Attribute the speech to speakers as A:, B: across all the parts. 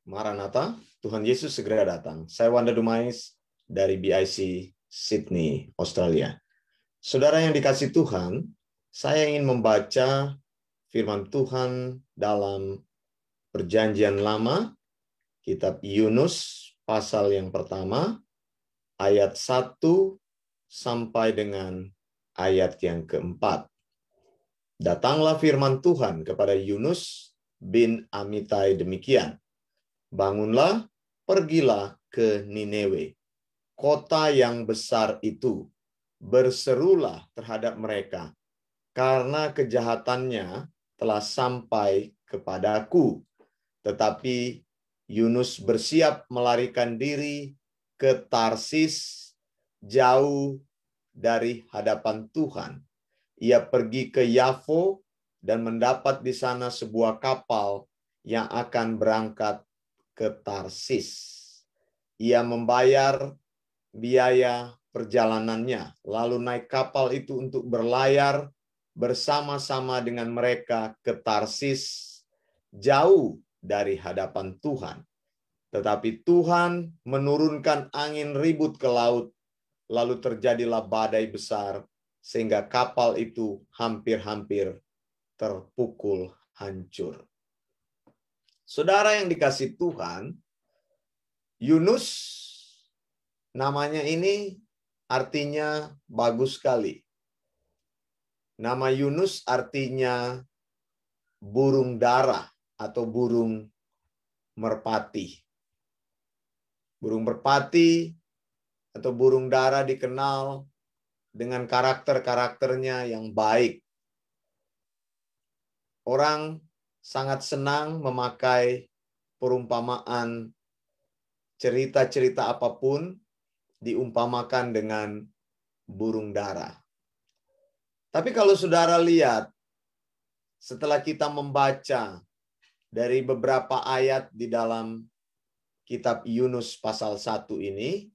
A: Maranatha, Tuhan Yesus segera datang. Saya Wanda Dumais dari BIC Sydney, Australia. Saudara yang dikasih Tuhan, saya ingin membaca firman Tuhan dalam Perjanjian Lama, kitab Yunus, pasal yang pertama, ayat 1 sampai dengan ayat yang keempat. Datanglah firman Tuhan kepada Yunus bin Amitai demikian. Bangunlah, pergilah ke Nineve, kota yang besar itu. Berserulah terhadap mereka, karena kejahatannya telah sampai kepadaku. Tetapi Yunus bersiap melarikan diri ke Tarsis, jauh dari hadapan Tuhan. Ia pergi ke Yafo dan mendapat di sana sebuah kapal yang akan berangkat ke Tarsis. Ia membayar biaya perjalanannya, lalu naik kapal itu untuk berlayar bersama-sama dengan mereka ke Tarsis, jauh dari hadapan Tuhan. Tetapi Tuhan menurunkan angin ribut ke laut, lalu terjadilah badai besar, sehingga kapal itu hampir-hampir terpukul hancur. Saudara yang dikasih Tuhan, Yunus namanya ini artinya bagus sekali. Nama Yunus artinya burung dara atau burung merpati. Burung merpati atau burung dara dikenal dengan karakter-karakternya yang baik. Orang sangat senang memakai perumpamaan cerita-cerita apapun diumpamakan dengan burung dara. Tapi kalau saudara lihat, setelah kita membaca dari beberapa ayat di dalam kitab Yunus pasal 1 ini,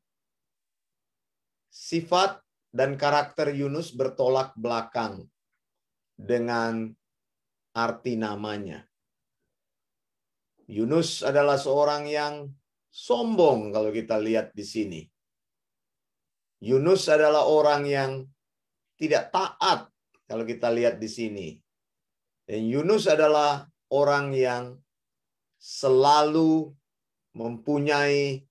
A: sifat dan karakter Yunus bertolak belakang dengan arti namanya. Yunus adalah seorang yang sombong kalau kita lihat di sini. Yunus adalah orang yang tidak taat kalau kita lihat di sini. Dan Yunus adalah orang yang selalu mempunyai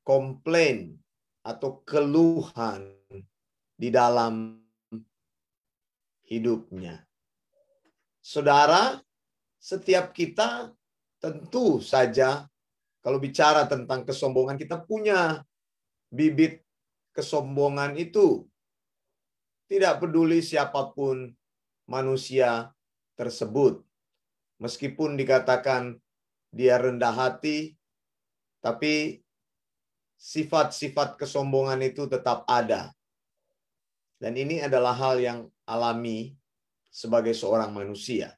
A: komplain atau keluhan di dalam hidupnya. Saudara, setiap kita tentu saja kalau bicara tentang kesombongan, kita punya bibit kesombongan itu. Tidak peduli siapapun manusia tersebut. Meskipun dikatakan dia rendah hati, tapi sifat-sifat kesombongan itu tetap ada. Dan ini adalah hal yang alami sebagai seorang manusia.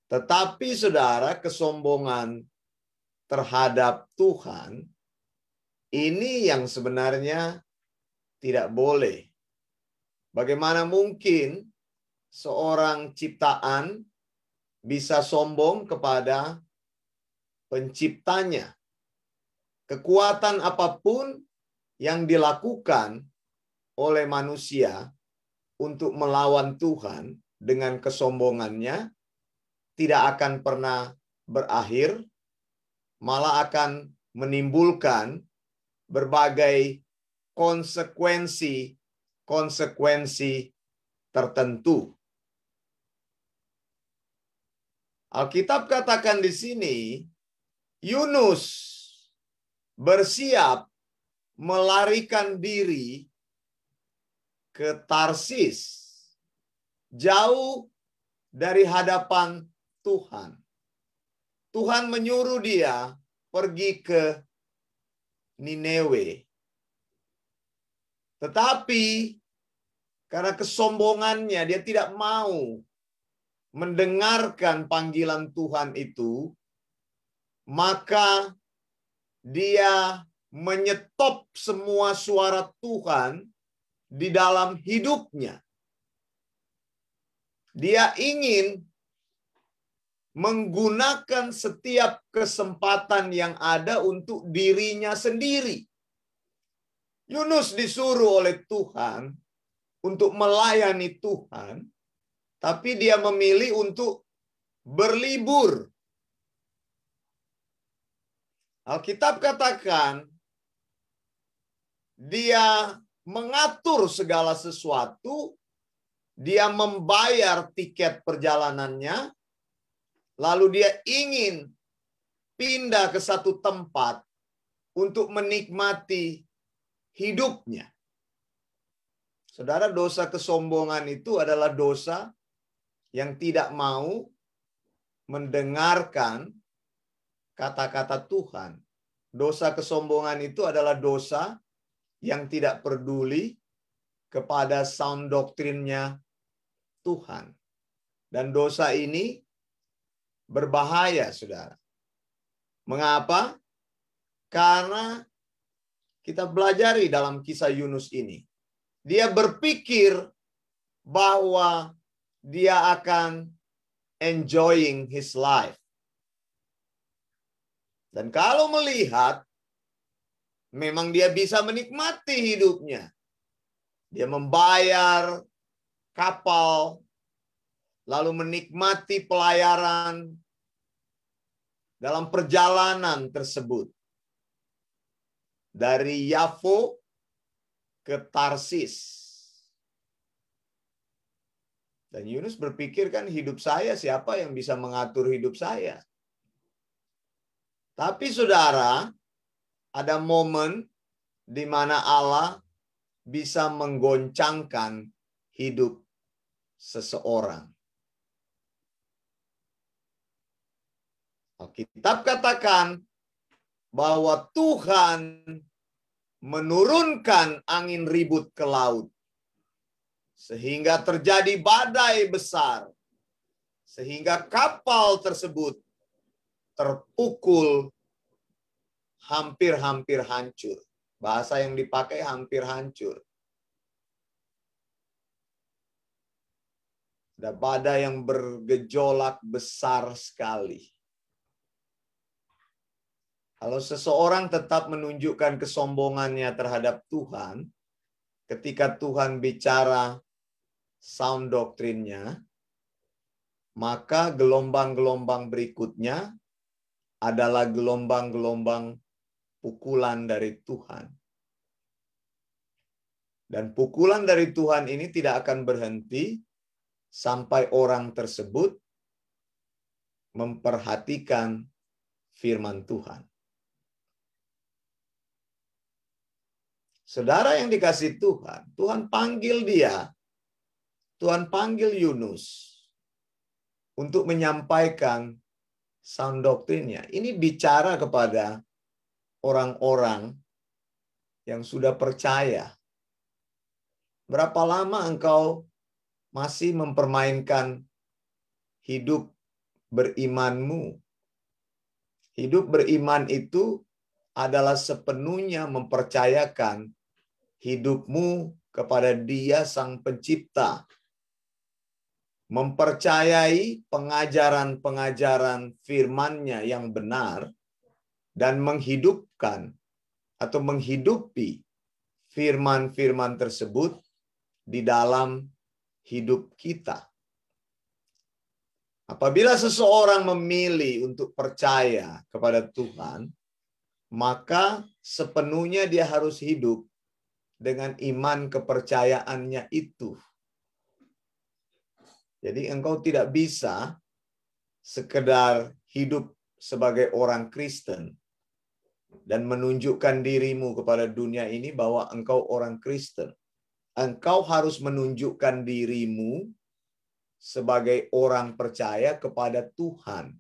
A: Tetapi saudara, kesombongan terhadap Tuhan, ini yang sebenarnya tidak boleh. Bagaimana mungkin seorang ciptaan bisa sombong kepada penciptanya? Kekuatan apapun yang dilakukan oleh manusia untuk melawan Tuhan dengan kesombongannya tidak akan pernah berakhir, malah akan menimbulkan berbagai konsekuensi tertentu. Alkitab katakan di sini, Yunus bersiap melarikan diri ke Tarsis, jauh dari hadapan Tuhan. Tuhan menyuruh dia pergi ke Nineve. Tetapi karena kesombongannya, dia tidak mau mendengarkan panggilan Tuhan itu, maka dia menyetop semua suara Tuhan di dalam hidupnya. Dia ingin menggunakan setiap kesempatan yang ada untuk dirinya sendiri. Yunus disuruh oleh Tuhan untuk melayani Tuhan, tapi dia memilih untuk berlibur. Alkitab katakan dia mengatur segala sesuatu, dia membayar tiket perjalanannya, lalu dia ingin pindah ke satu tempat untuk menikmati hidupnya. Saudara, dosa kesombongan itu adalah dosa yang tidak mau mendengarkan kata-kata Tuhan. Dosa kesombongan itu adalah dosa yang tidak peduli kepada sound doktrinnya Tuhan. Dan dosa ini berbahaya, saudara. Mengapa? Karena kita pelajari dalam kisah Yunus ini. Dia berpikir bahwa dia akan enjoying his life. Dan kalau melihat, memang dia bisa menikmati hidupnya. Dia membayar kapal, lalu menikmati pelayaran dalam perjalanan tersebut. Dari Yafo ke Tarsis. Dan Yunus berpikir, kan hidup saya, siapa yang bisa mengatur hidup saya? Tapi saudara, ada momen di mana Allah bisa menggoncangkan hidup seseorang. Alkitab katakan bahwa Tuhan menurunkan angin ribut ke laut, sehingga terjadi badai besar, sehingga kapal tersebut terpukul hampir-hampir hancur. Bahasa yang dipakai hampir hancur. Ada badai yang bergejolak besar sekali. Kalau seseorang tetap menunjukkan kesombongannya terhadap Tuhan, ketika Tuhan bicara sound doktrinnya, maka gelombang-gelombang berikutnya adalah gelombang-gelombang pukulan dari Tuhan. Dan pukulan dari Tuhan ini tidak akan berhenti sampai orang tersebut memperhatikan firman Tuhan. Saudara yang dikasih Tuhan, Tuhan panggil dia, Tuhan panggil Yunus untuk menyampaikan sound doktrinnya. Ini bicara kepada orang-orang yang sudah percaya. Berapa lama engkau masih mempermainkan hidup berimanmu? Hidup beriman itu adalah sepenuhnya mempercayakan hidupmu kepada Dia Sang Pencipta. Mempercayai pengajaran-pengajaran firman-Nya yang benar dan menghidupkan atau menghidupi firman-firman tersebut di dalam hidup kita. Apabila seseorang memilih untuk percaya kepada Tuhan, maka sepenuhnya dia harus hidup dengan iman kepercayaannya itu. Jadi engkau tidak bisa sekedar hidup sebagai orang Kristen dan menunjukkan dirimu kepada dunia ini bahwa engkau orang Kristen. Engkau harus menunjukkan dirimu sebagai orang percaya kepada Tuhan.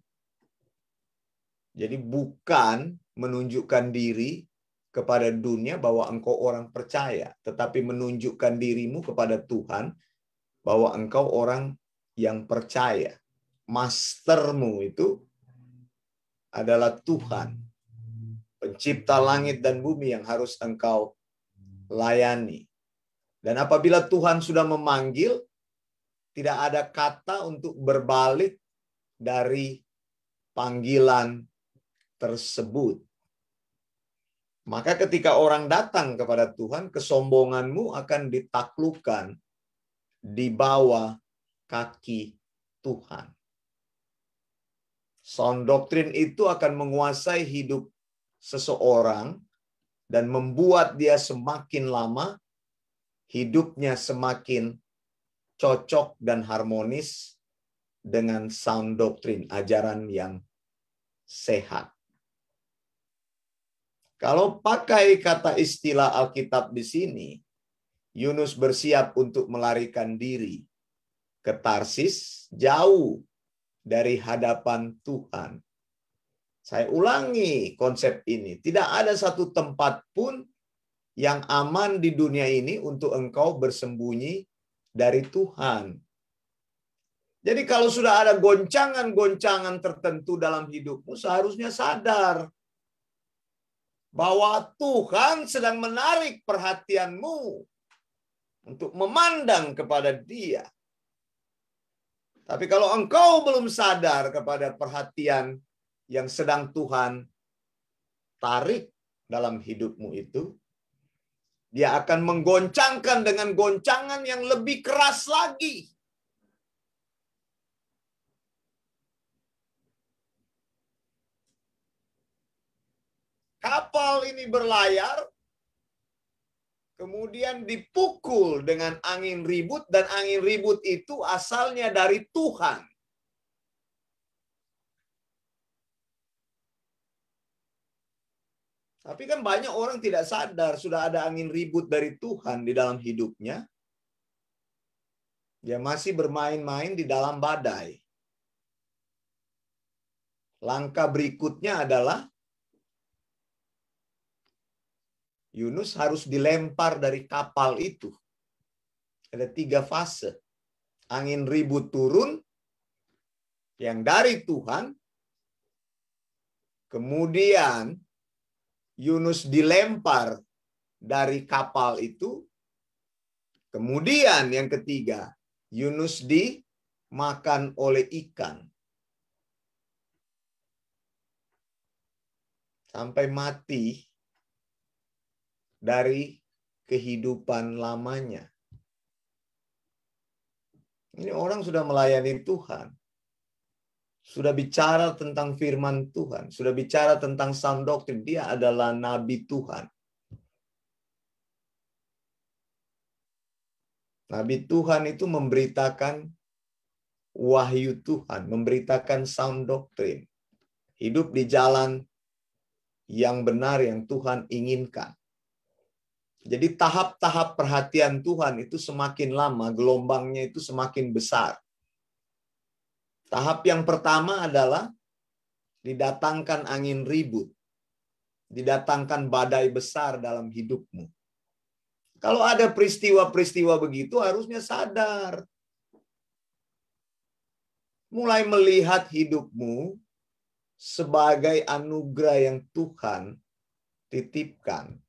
A: Jadi bukan menunjukkan diri kepada dunia bahwa engkau orang percaya, tetapi menunjukkan dirimu kepada Tuhan bahwa engkau orang yang percaya. Mastermu itu adalah Tuhan, pencipta langit dan bumi yang harus engkau layani. Dan apabila Tuhan sudah memanggil, tidak ada kata untuk berbalik dari panggilan tersebut. Maka ketika orang datang kepada Tuhan, kesombonganmu akan ditaklukkan di bawah kaki Tuhan. Sound doctrine itu akan menguasai hidup seseorang dan membuat dia semakin lama hidupnya semakin cocok dan harmonis dengan sound doctrine, ajaran yang sehat. Kalau pakai kata istilah Alkitab di sini, Yunus bersiap untuk melarikan diri ke Tarsis, jauh dari hadapan Tuhan. Saya ulangi konsep ini. Tidak ada satu tempat pun yang aman di dunia ini untuk engkau bersembunyi dari Tuhan. Jadi kalau sudah ada goncangan-goncangan tertentu dalam hidupmu, seharusnya sadar bahwa Tuhan sedang menarik perhatianmu untuk memandang kepada Dia. Tapi kalau engkau belum sadar kepada perhatian yang sedang Tuhan tarik dalam hidupmu itu, Dia akan menggoncangkan dengan goncangan yang lebih keras lagi. Kapal ini berlayar, kemudian dipukul dengan angin ribut, dan angin ribut itu asalnya dari Tuhan. Tapi kan banyak orang tidak sadar sudah ada angin ribut dari Tuhan di dalam hidupnya. Dia masih bermain-main di dalam badai. Langkah berikutnya adalah Yunus harus dilempar dari kapal itu. Ada 3 fase. Angin ribut turun, yang dari Tuhan. Kemudian Yunus dilempar dari kapal itu. Kemudian yang ketiga, Yunus dimakan oleh ikan. Sampai mati dari kehidupan lamanya. Ini orang sudah melayani Tuhan. Sudah bicara tentang firman Tuhan. Sudah bicara tentang sound doctrine. Dia adalah nabi Tuhan. Nabi Tuhan itu memberitakan wahyu Tuhan. Memberitakan sound doctrine. Hidup di jalan yang benar yang Tuhan inginkan. Jadi tahap-tahap perhatian Tuhan itu semakin lama, gelombangnya itu semakin besar. Tahap yang pertama adalah didatangkan angin ribut. Didatangkan badai besar dalam hidupmu. Kalau ada peristiwa-peristiwa begitu, harusnya sadar. Mulai melihat hidupmu sebagai anugerah yang Tuhan titipkan.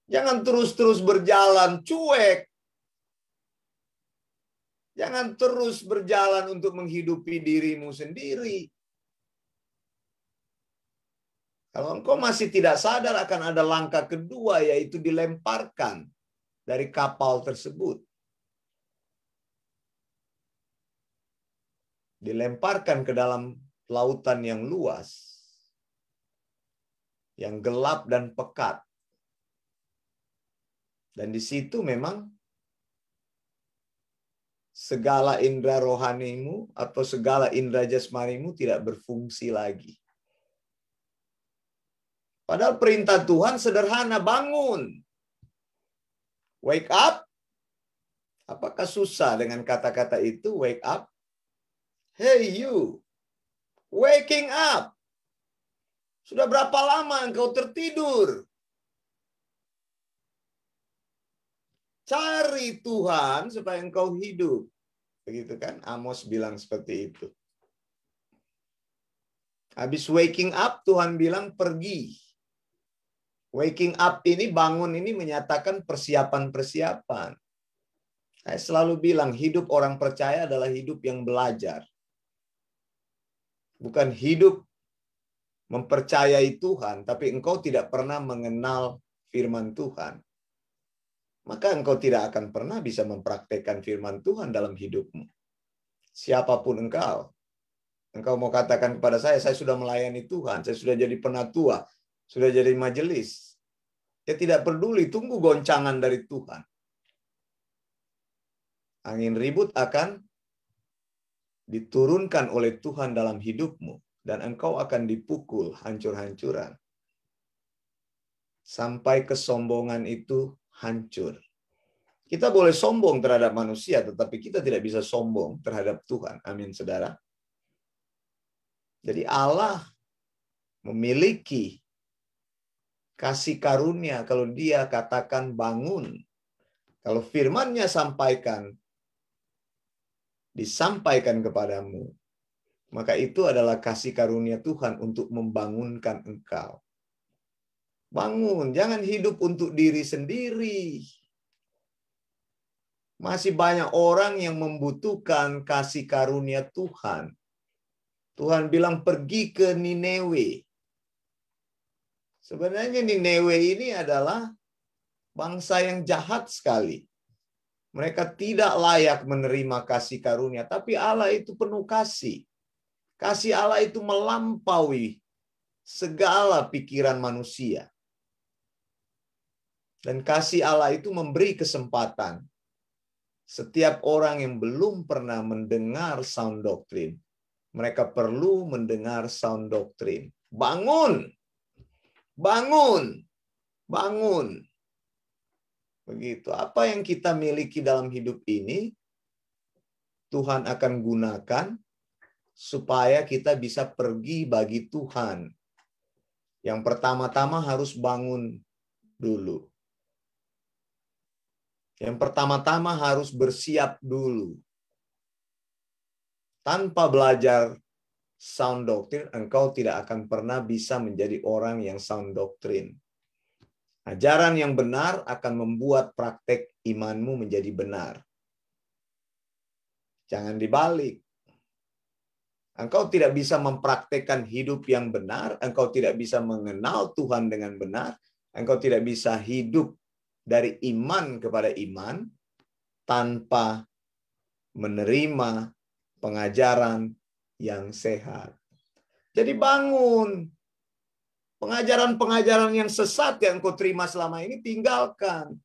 A: Jangan terus-terus berjalan cuek. Jangan terus berjalan untuk menghidupi dirimu sendiri. Kalau engkau masih tidak sadar, akan ada langkah kedua, yaitu dilemparkan dari kapal tersebut. Dilemparkan ke dalam lautan yang luas, yang gelap dan pekat. Dan di situ memang segala indera rohanimu atau segala indera jasmanimu tidak berfungsi lagi. Padahal perintah Tuhan sederhana, bangun. Wake up. Apakah susah dengan kata-kata itu, wake up? Hey you, waking up. Sudah berapa lama engkau tertidur? Cari Tuhan supaya engkau hidup. Begitu kan? Amos bilang seperti itu. Habis waking up, Tuhan bilang pergi. Waking up ini, bangun ini menyatakan persiapan-persiapan. Saya selalu bilang hidup orang percaya adalah hidup yang belajar. bukan hidup mempercayai Tuhan, tapi engkau tidak pernah mengenal firman Tuhan, maka engkau tidak akan pernah bisa mempraktekkan firman Tuhan dalam hidupmu. Siapapun engkau mau katakan kepada saya sudah melayani Tuhan, saya sudah jadi penatua, sudah jadi majelis. Ya tidak peduli, tunggu goncangan dari Tuhan. Angin ribut akan diturunkan oleh Tuhan dalam hidupmu, dan engkau akan dipukul hancur-hancuran. Sampai kesombongan itu hancur. Kita boleh sombong terhadap manusia, tetapi kita tidak bisa sombong terhadap Tuhan. Amin, saudara. Jadi Allah memiliki kasih karunia kalau Dia katakan bangun. Kalau firman-Nya disampaikan kepadamu, maka itu adalah kasih karunia Tuhan untuk membangunkan engkau. Bangun, jangan hidup untuk diri sendiri. Masih banyak orang yang membutuhkan kasih karunia Tuhan. Tuhan bilang pergi ke Niniwe. Sebenarnya Niniwe ini adalah bangsa yang jahat sekali. Mereka tidak layak menerima kasih karunia, tapi Allah itu penuh kasih. Kasih Allah itu melampaui segala pikiran manusia. Dan kasih Allah itu memberi kesempatan. Setiap orang yang belum pernah mendengar sound doctrine, mereka perlu mendengar sound doctrine. Bangun! Bangun! Bangun! Begitu. Apa yang kita miliki dalam hidup ini, Tuhan akan gunakan supaya kita bisa pergi bagi Tuhan. Yang pertama-tama harus bangun dulu. Yang pertama-tama harus bersiap dulu. Tanpa belajar sound doctrine, engkau tidak akan pernah bisa menjadi orang yang sound doctrine. Ajaran yang benar akan membuat praktek imanmu menjadi benar. Jangan dibalik. Engkau tidak bisa mempraktekkan hidup yang benar, engkau tidak bisa mengenal Tuhan dengan benar, engkau tidak bisa hidup dari iman kepada iman tanpa menerima pengajaran yang sehat. Jadi bangun. Pengajaran-pengajaran yang sesat yang kau terima selama ini, tinggalkan.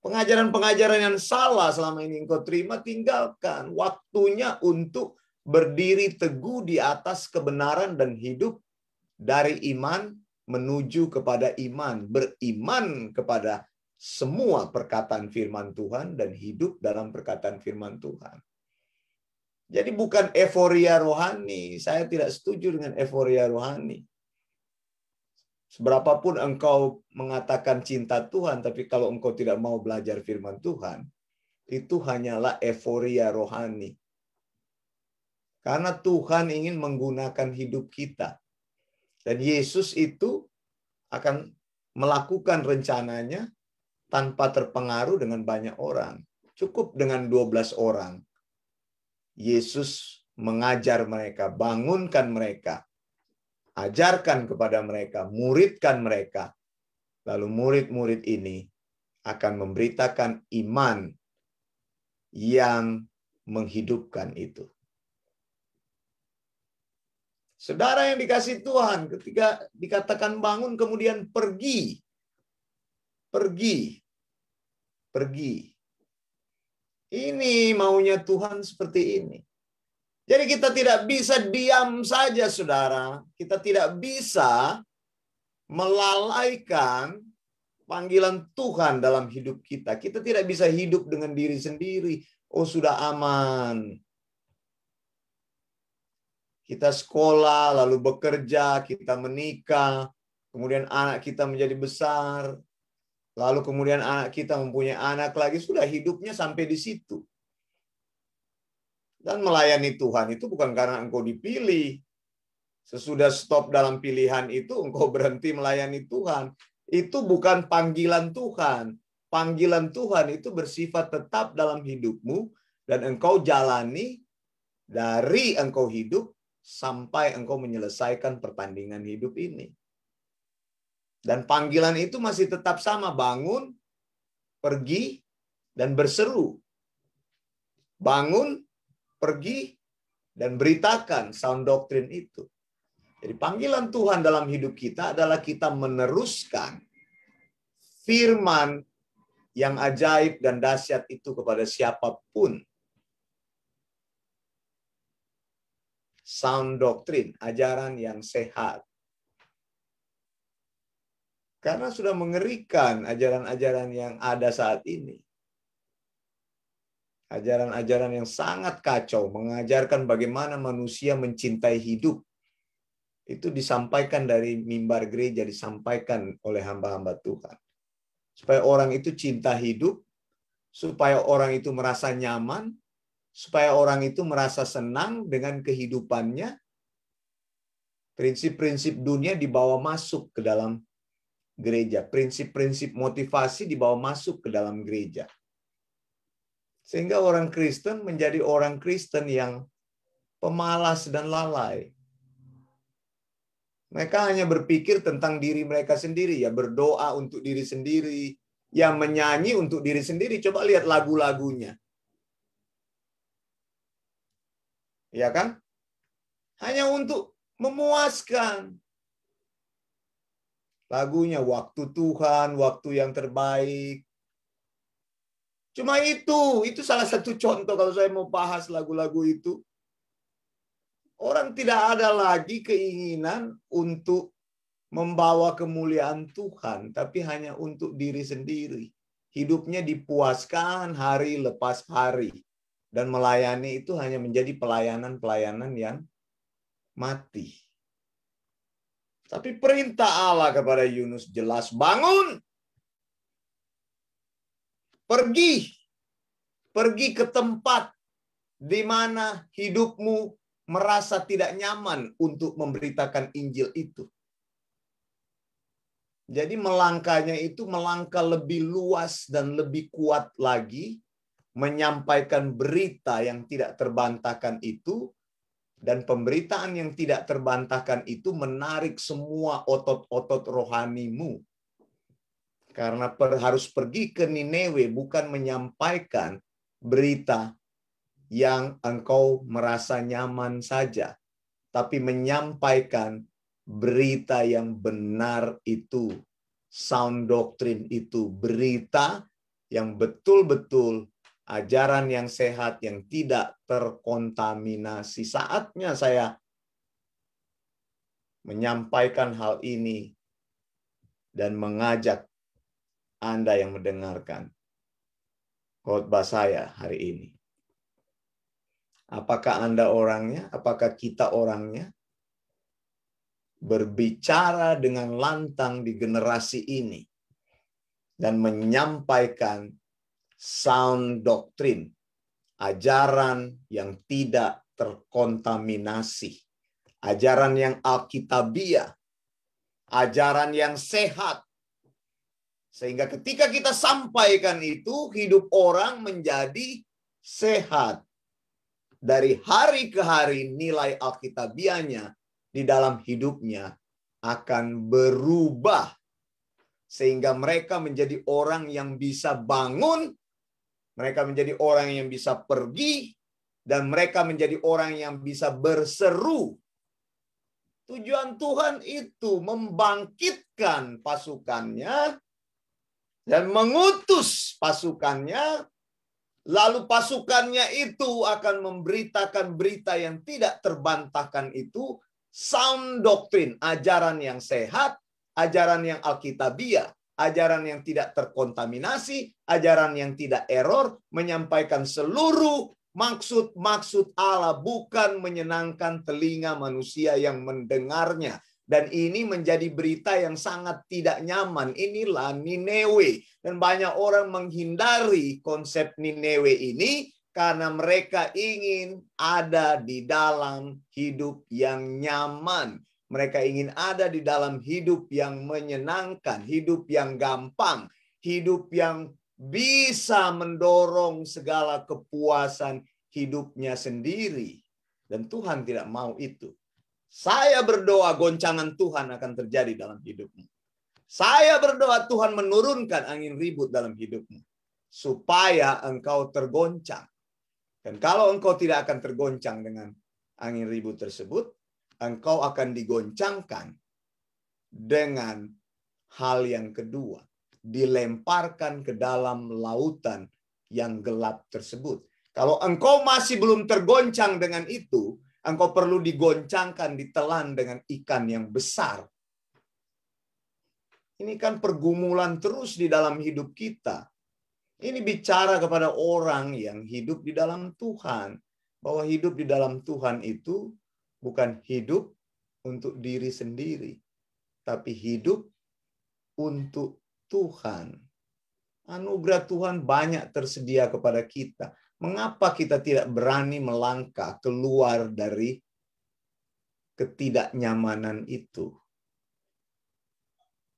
A: Pengajaran-pengajaran yang salah selama ini kau terima, tinggalkan. Waktunya untuk berdiri teguh di atas kebenaran dan hidup dari iman menuju kepada iman. Beriman kepada semua perkataan firman Tuhan dan hidup dalam perkataan firman Tuhan. Jadi bukan euforia rohani. Saya tidak setuju dengan euforia rohani. Seberapapun engkau mengatakan cinta Tuhan, tapi kalau engkau tidak mau belajar firman Tuhan, itu hanyalah euforia rohani. Karena Tuhan ingin menggunakan hidup kita. Dan Yesus itu akan melakukan rencananya tanpa terpengaruh dengan banyak orang. Cukup dengan 12 orang. Yesus mengajar mereka, bangunkan mereka, ajarkan kepada mereka, muridkan mereka. Lalu murid-murid ini akan memberitakan iman yang menghidupkan itu. Saudara yang dikasihi Tuhan, ketika dikatakan bangun kemudian pergi. Pergi. Pergi. Ini maunya Tuhan seperti ini. Jadi kita tidak bisa diam saja, saudara. Kita tidak bisa melalaikan panggilan Tuhan dalam hidup kita. Kita tidak bisa hidup dengan diri sendiri. Oh, sudah aman. Kita sekolah, lalu bekerja, kita menikah, kemudian anak kita menjadi besar, lalu kemudian anak kita mempunyai anak lagi, sudah hidupnya sampai di situ. Dan melayani Tuhan itu bukan karena engkau dipilih. Sesudah stop dalam pilihan itu, engkau berhenti melayani Tuhan. Itu bukan panggilan Tuhan. Panggilan Tuhan itu bersifat tetap dalam hidupmu, dan engkau jalani dari engkau hidup sampai engkau menyelesaikan pertandingan hidup ini. Dan panggilan itu masih tetap sama, bangun, pergi, dan berseru. Bangun, pergi, dan beritakan sound doctrine itu. Jadi panggilan Tuhan dalam hidup kita adalah kita meneruskan firman yang ajaib dan dahsyat itu kepada siapapun. Sound doctrine, ajaran yang sehat. Karena sudah mengerikan ajaran-ajaran yang ada saat ini. Ajaran-ajaran yang sangat kacau, mengajarkan bagaimana manusia mencintai hidup. Itu disampaikan dari mimbar gereja, disampaikan oleh hamba-hamba Tuhan. Supaya orang itu cinta hidup, supaya orang itu merasa nyaman, supaya orang itu merasa senang dengan kehidupannya. Prinsip-prinsip dunia dibawa masuk ke dalam gereja. Prinsip-prinsip motivasi dibawa masuk ke dalam gereja. Sehingga orang Kristen menjadi orang Kristen yang pemalas dan lalai. Mereka hanya berpikir tentang diri mereka sendiri, ya berdoa untuk diri sendiri, ya menyanyi untuk diri sendiri. Coba lihat lagu-lagunya. Ya kan? Hanya untuk memuaskan. Lagunya waktu Tuhan, waktu yang terbaik. Cuma itu salah satu contoh kalau saya mau bahas lagu-lagu itu. Orang tidak ada lagi keinginan untuk membawa kemuliaan Tuhan, tapi hanya untuk diri sendiri. Hidupnya dipuaskan hari lepas hari. Dan melayani itu hanya menjadi pelayanan-pelayanan yang mati. Tapi perintah Allah kepada Yunus jelas, bangun, pergi ke tempat di mana hidupmu merasa tidak nyaman untuk memberitakan Injil itu. Jadi melangkahnya itu melangkah lebih luas dan lebih kuat lagi, menyampaikan berita yang tidak terbantahkan itu. Dan pemberitaan yang tidak terbantahkan itu menarik semua otot-otot rohanimu. Karena harus pergi ke Niniwe bukan menyampaikan berita yang engkau merasa nyaman saja. Tapi menyampaikan berita yang benar itu. Sound doctrine itu. Berita yang betul-betul ajaran yang sehat, yang tidak terkontaminasi. Saatnya saya menyampaikan hal ini dan mengajak Anda yang mendengarkan khotbah saya hari ini. Apakah Anda orangnya? Apakah kita orangnya? Berbicara dengan lantang di generasi ini dan menyampaikan sound doctrine, ajaran yang tidak terkontaminasi, ajaran yang alkitabiah, ajaran yang sehat. Sehingga ketika kita sampaikan itu, hidup orang menjadi sehat. Dari hari ke hari nilai alkitabiahnya di dalam hidupnya akan berubah. Sehingga mereka menjadi orang yang bisa bangun, mereka menjadi orang yang bisa pergi, dan mereka menjadi orang yang bisa berseru. Tujuan Tuhan itu membangkitkan pasukannya dan mengutus pasukannya, lalu pasukannya itu akan memberitakan berita yang tidak terbantahkan itu, sound doctrine, ajaran yang sehat, ajaran yang alkitabiah, ajaran yang tidak terkontaminasi, ajaran yang tidak error, menyampaikan seluruh maksud-maksud Allah, bukan menyenangkan telinga manusia yang mendengarnya. Dan ini menjadi berita yang sangat tidak nyaman. Inilah Niniwe. Dan banyak orang menghindari konsep Niniwe ini karena mereka ingin ada di dalam hidup yang nyaman. Mereka ingin ada di dalam hidup yang menyenangkan, hidup yang gampang, hidup yang bisa mendorong segala kepuasan hidupnya sendiri. Dan Tuhan tidak mau itu. Saya berdoa goncangan Tuhan akan terjadi dalam hidupmu. Saya berdoa Tuhan menurunkan angin ribut dalam hidupmu. Supaya engkau tergoncang. Dan kalau engkau tidak akan tergoncang dengan angin ribut tersebut, engkau akan digoncangkan dengan hal yang kedua. Dilemparkan ke dalam lautan yang gelap tersebut. Kalau engkau masih belum tergoncang dengan itu, engkau perlu digoncangkan, ditelan dengan ikan yang besar. Ini kan pergumulan terus di dalam hidup kita. Ini bicara kepada orang yang hidup di dalam Tuhan. Bahwa hidup di dalam Tuhan itu bukan hidup untuk diri sendiri. Tapi hidup untuk Tuhan. Anugerah Tuhan banyak tersedia kepada kita. Mengapa kita tidak berani melangkah keluar dari ketidaknyamanan itu?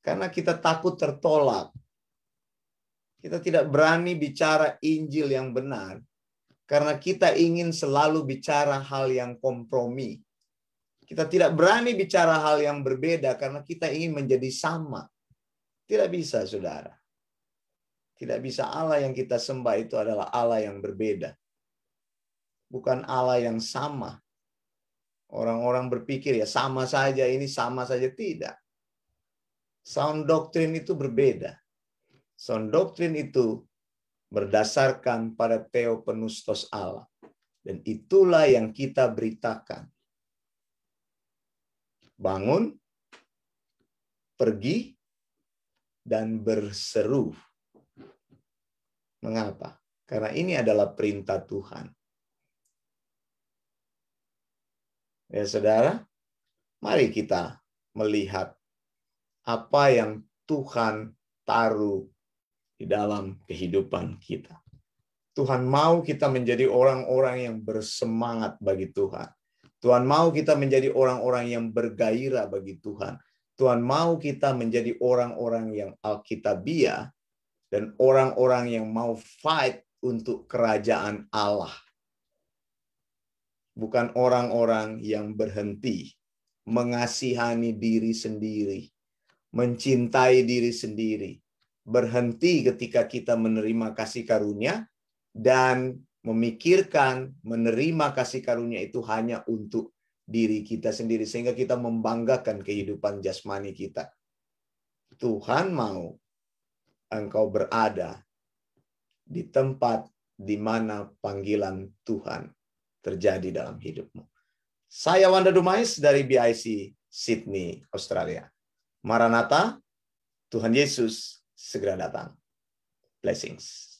A: Karena kita takut tertolak. Kita tidak berani bicara Injil yang benar. Karena kita ingin selalu bicara hal yang kompromi. Kita tidak berani bicara hal yang berbeda karena kita ingin menjadi sama. Tidak bisa, saudara. Tidak bisa. Allah yang kita sembah itu adalah Allah yang berbeda. Bukan Allah yang sama. Orang-orang berpikir ya sama saja, ini sama saja. Tidak. Sound doctrine itu berbeda. Sound doctrine itu berdasarkan pada theopneustos Allah. Dan itulah yang kita beritakan. Bangun, pergi, dan berseru. Mengapa? Karena ini adalah perintah Tuhan. Ya saudara, mari kita melihat apa yang Tuhan taruh di dalam kehidupan kita. Tuhan mau kita menjadi orang-orang yang bersemangat bagi Tuhan. Tuhan mau kita menjadi orang-orang yang bergairah bagi Tuhan. Tuhan mau kita menjadi orang-orang yang alkitabiah dan orang-orang yang mau fight untuk kerajaan Allah. Bukan orang-orang yang berhenti mengasihani diri sendiri, mencintai diri sendiri, berhenti ketika kita menerima kasih karunia dan memikirkan menerima kasih karunia itu hanya untuk diri kita sendiri sehingga kita membanggakan kehidupan jasmani kita. Tuhan mau engkau berada di tempat di mana panggilan Tuhan terjadi dalam hidupmu. Saya Wanda Dumais dari BIC Sydney, Australia. Maranatha, Tuhan Yesus segera datang. Blessings.